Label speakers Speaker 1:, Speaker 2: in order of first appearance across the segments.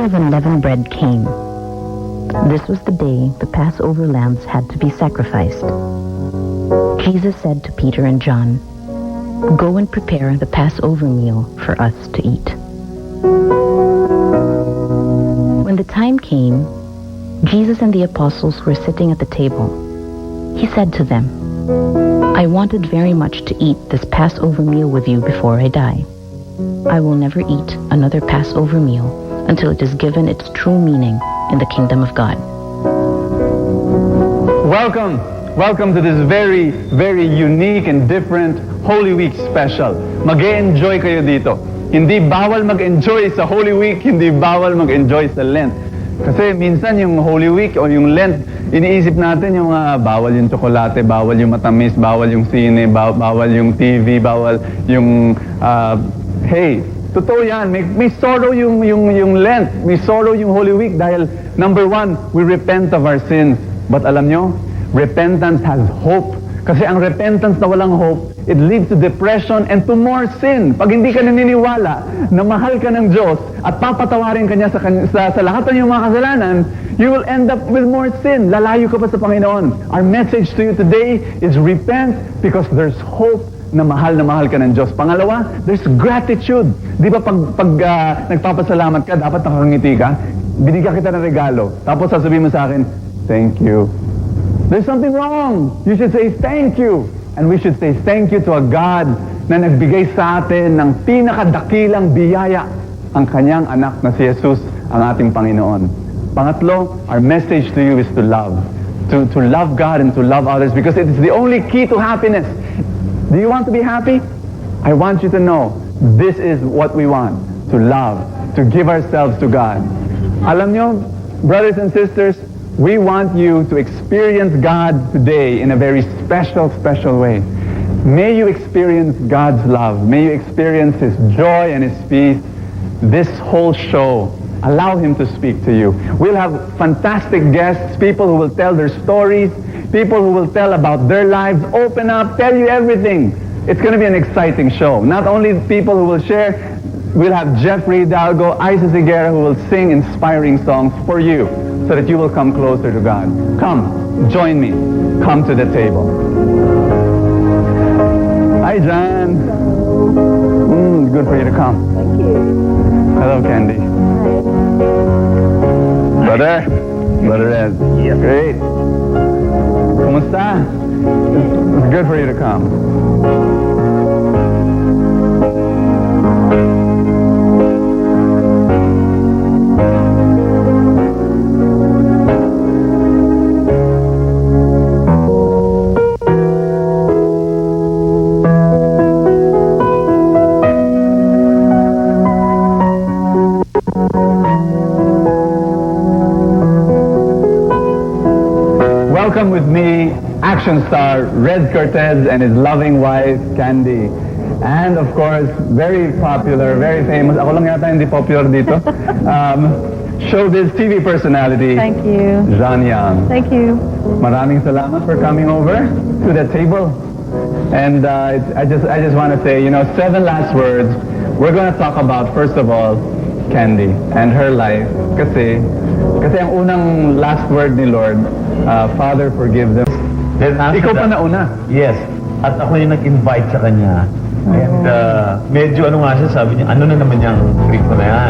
Speaker 1: of unleavened bread came. This was the day the Passover lambs had to be sacrificed. Jesus said to Peter and John, "Go and prepare the Passover meal for us to eat." When the time came, Jesus and the apostles were sitting at the table. He said to them, "I wanted very much to eat this Passover meal with you before I die. I will never eat another Passover meal until it is given its true meaning in the kingdom of God."
Speaker 2: Welcome! Welcome to this very, very unique and different Holy Week special. Mag-e-enjoy kayo dito. Hindi bawal mag-enjoy sa Holy Week, hindi bawal mag-enjoy sa Lent. Kasi minsan yung Holy Week o yung Lent, iniisip natin yung bawal yung tsokolate, bawal yung matamis, bawal yung sine, bawal yung TV, bawal yung hey, totoo yan. May sorrow yung Lent. May sorrow yung Holy Week dahil number one, we repent of our sins. But alam nyo, repentance has hope. Kasi ang repentance na walang hope, it leads to depression and to more sin. Pag hindi ka naniniwala na mahal ka ng Diyos at papatawarin ka niya sa lahat ng iyong mga kasalanan, you will end up with more sin. Lalayo ka pa sa Panginoon. Our message to you today is repent because there's hope na mahal ka ng Diyos. Pangalawa, there's gratitude. Di ba pag nagpapasalamat ka, dapat nakangiti ka? Binigyan kita ng regalo. Tapos sasabihin mo sa akin, thank you. There's something wrong. You should say thank you. And we should say thank you to a God na nagbigay sa atin ng pinakadakilang biyaya, ang kanyang anak na si Jesus, ang ating Panginoon. Pangatlo, our message to you is to love. To love God and to love others because it is the only key to happiness. Do you want to be happy? I want you to know, this is what we want, to love, to give ourselves to God. Alam nyo, brothers and sisters, we want you to experience God today in a very special, special way. May you experience God's love. May you experience His joy and His peace. This whole show, allow Him to speak to you. We'll have fantastic guests, people who will tell their stories, people who will tell about their lives, open up, tell you everything. It's going to be an exciting show. Not only people who will share, we'll have Jeffrey Hidalgo, Isa Higuera, who will sing inspiring songs for you so that you will come closer to God. Come, join me. Come to the table. Hi, John. Good for you to come.
Speaker 3: Thank you.
Speaker 2: Hello, Candy. Brother. Brother Ed.
Speaker 4: Yes.
Speaker 2: Great. Kumusta? It's good for you to come. Welcome with me, action star Red Cortez and his loving wife, Candy. And of course, very popular, very famous, ako lang yata hindi popular dito, showbiz TV personality,
Speaker 3: Thank you.
Speaker 2: John Young.
Speaker 3: Thank you.
Speaker 2: Maraming salamat for coming over to the table. And I just want to say, 7 last words. We're going to talk about, first of all, Candy and her life. Kasi ang unang last word ni Lord, Father, forgive them.
Speaker 4: Then after
Speaker 2: Ikaw pa
Speaker 4: that-
Speaker 2: nauna.
Speaker 4: Yes. At ako yung nag-invite sa kanya. And medyo ano nga siya, sabi niya, ano na naman yung trip ko na yan?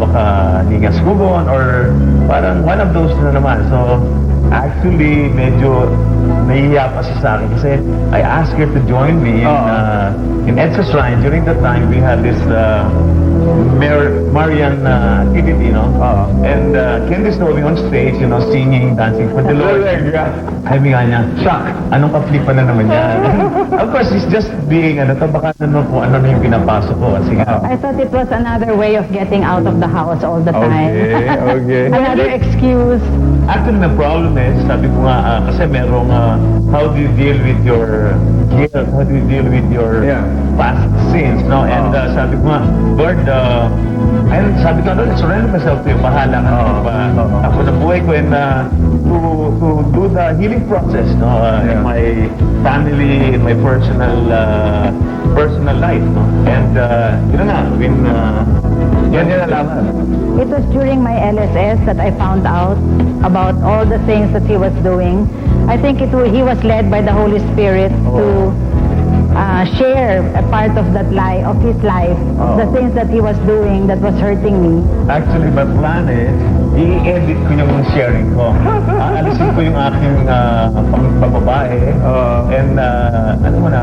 Speaker 4: Baka hindi nga sumubon or parang one of those na naman. So, actually, medyo nahihiya pa siya sa akin kasi I asked her to join me in Edsa Shrine. During that time, we had this Marian activity, And Candy Snowy on stage, singing, dancing for the Lord. Sabi nga niya, shock, anong kaplipan na naman yan? Of course, he's just being, baka naman kung ano na yung pinapasok ko. Sige.
Speaker 3: I thought it was another way of getting out of the house all the time.
Speaker 2: Okay.
Speaker 3: Another excuse.
Speaker 4: Actually, the problem is, sabi ko nga, kasi merong, how do you deal with your guilt? How do you deal with your past sins, no? And sabi ko nga, Lord, ayun, sabi ko, surrender myself to you, bahala ka ako na buhay ko and to do the healing process, no? In my family, in my personal life, no? And, yun na nga, when
Speaker 2: Yan yung nalaman.
Speaker 3: It was during my LSS that I found out about all the things that he was doing. I think he was led by the Holy Spirit to share a part of that life, of his life, the things that he was doing that was hurting me.
Speaker 4: Actually, my plan is, i-edit ko yung sharing ko. Aalisin ko yung aking pambabae. And, ano mo na,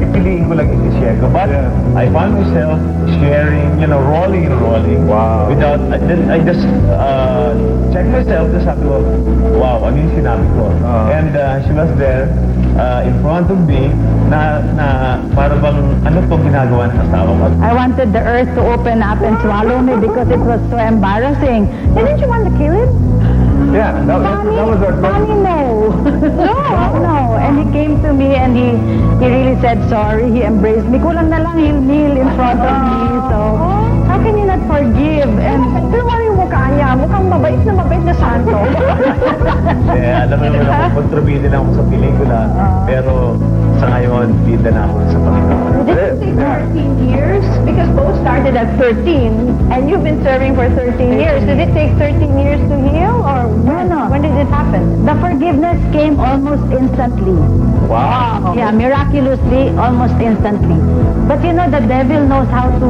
Speaker 4: pipiliin ko lang i-share ko. But, I found myself sharing, rolling and rolling.
Speaker 2: Wow.
Speaker 4: Without, I just check myself, just sabi ko, wow, ano yung sinabi ko? And she was there, in front of me, na para bang ano pong ginagawa ng asawa ko.
Speaker 3: I wanted the earth to open up and swallow me because it was so embarrassing. Didn't you want to kill him?
Speaker 2: Yeah, that was our
Speaker 3: Mommy, no. No. And he came to me and he really said sorry. He embraced me. Kulang na lang he'll kneel in front of me. So, how can you not forgive? And pero ano yung mukha niya? Mukhang mabait na santo.
Speaker 4: Alam mo naman ako, kontrabida lang ako sa pelikula. Pero sa ngayon, bida na ako sa Panginoon.
Speaker 5: Did it take 13 years? Because both started at 13, and you've been serving for 13 years. Did it take 13 years to heal, or
Speaker 3: No.
Speaker 5: when did it happen?
Speaker 3: The forgiveness came almost instantly.
Speaker 2: Wow.
Speaker 3: Yeah, miraculously, almost instantly. But the devil knows how to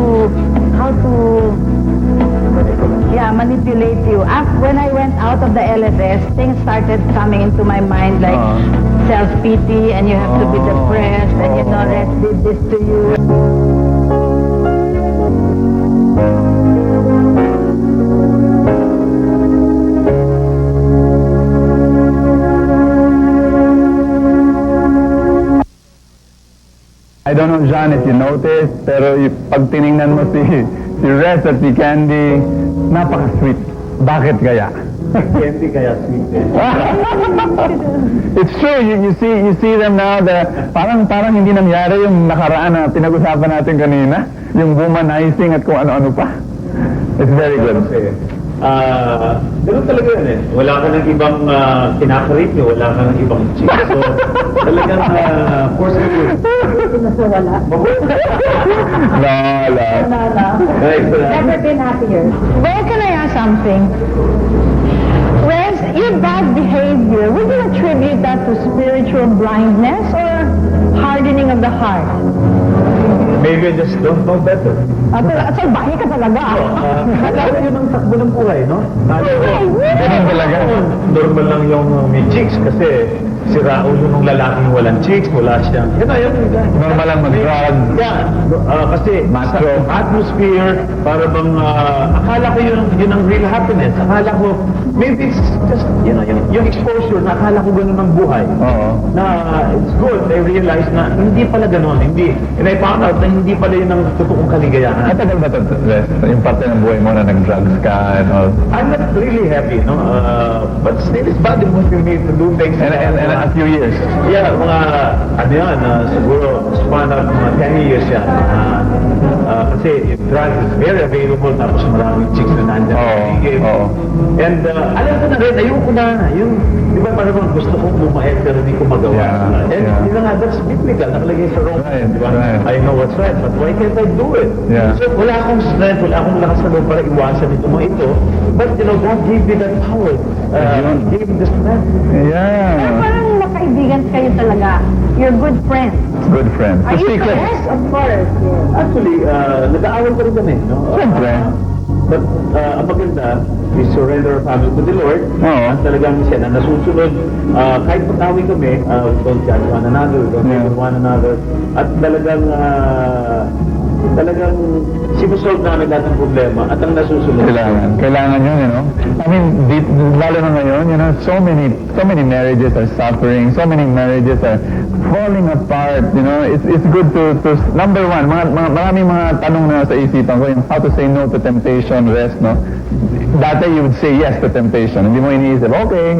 Speaker 3: manipulate you. When I went out of the LSS, things started coming into my mind like self-pity, and you have to be depressed, and Res did this to you.
Speaker 2: I don't know, John, if you noticed, pero pag tiningnan mo si Res at si Candy, napaka-sweet. Bakit kaya?
Speaker 4: Candy kaya sweet eh.
Speaker 2: It's true. You see them now. Parang hindi nangyari yung nakaraan na pinag-usapan natin kanina. Yung womanizing at kung ano-ano pa. It's very good.
Speaker 4: Ganun talaga yun eh. Wala ka ng ibang kinakarit nyo, wala ka ng ibang chick. So, talagang force it good.
Speaker 3: Wala.
Speaker 2: Lala.
Speaker 3: Never been happier.
Speaker 5: Well, can I ask something? Res, your bad behavior, would you attribute that to spiritual blindness or hardening of the heart?
Speaker 4: Maybe I just don't know better.
Speaker 3: Salbahe ka talaga.
Speaker 4: Alam yun ang takbo ng buhay, no?
Speaker 2: Ganun talaga.
Speaker 4: Normal lang yung may chicks kasi si Raul yung lalaking walang chicks, wala siyang...
Speaker 2: Normal lang mag-drug.
Speaker 4: Yeah, kasi
Speaker 2: Macho.
Speaker 4: sa atmosphere, para bang, akala ko yun ang real happiness. Akala ko, maybe it's just, yung exposure, na akala ko ganun ang buhay.
Speaker 2: Oo.
Speaker 4: Na it's good, I realized na hindi pala ganun, hindi. And I found out na hindi pala yun ang totoong kaligayahan.
Speaker 2: Matagal ba ito, Res? Yung parte ng buhay mo na nag-drugs ka and all?
Speaker 4: I'm not really happy, no? But still, it's bad motivating me to do things.
Speaker 2: And a few years.
Speaker 4: Yeah, siguro, span of mga 10 years yan. Kasi drugs is very available, tapos maraming chicks na nandyan.
Speaker 2: Oo.
Speaker 4: And alam ko na rin, ayoko na. Di ba parang gusto kong bumae, pero hindi ko magawa.
Speaker 2: Yeah,
Speaker 4: And yun nga, that's biblical. Nakalagay sa Rome.
Speaker 2: Right,
Speaker 4: Di ba?
Speaker 2: right.
Speaker 4: I know what's right, but why can't I do it?
Speaker 2: Yeah.
Speaker 4: So wala akong strength, wala akong lakas na loob para iwasan ito mga ito. But God gave me that power. Gave me the strength.
Speaker 2: Yeah.
Speaker 3: Parang makaibigan kayo talaga. You're good friends.
Speaker 2: Good friend.
Speaker 3: Are you
Speaker 2: secret.
Speaker 3: friends? Of course.
Speaker 4: Actually, nag-aawal pa rin kami, no?
Speaker 2: Siyempre.
Speaker 4: But ang maganda, we surrender our family to the Lord.
Speaker 2: Oo.
Speaker 4: At talagang siya na nasusunod. Kahit pag-away kami, we don't judge one another, we don't hate one another. At talagang sinusolve namin lahat ng problema at ang nasusunod.
Speaker 2: Kailangan yun, I mean, lalo na ngayon, so many marriages are suffering, so many marriages are falling apart, It's good to number one, maraming mga tanong na sa isipan ko, yung how to say no to temptation, rest, no? Dati you would say yes to temptation. Hindi mo iniisip, okay,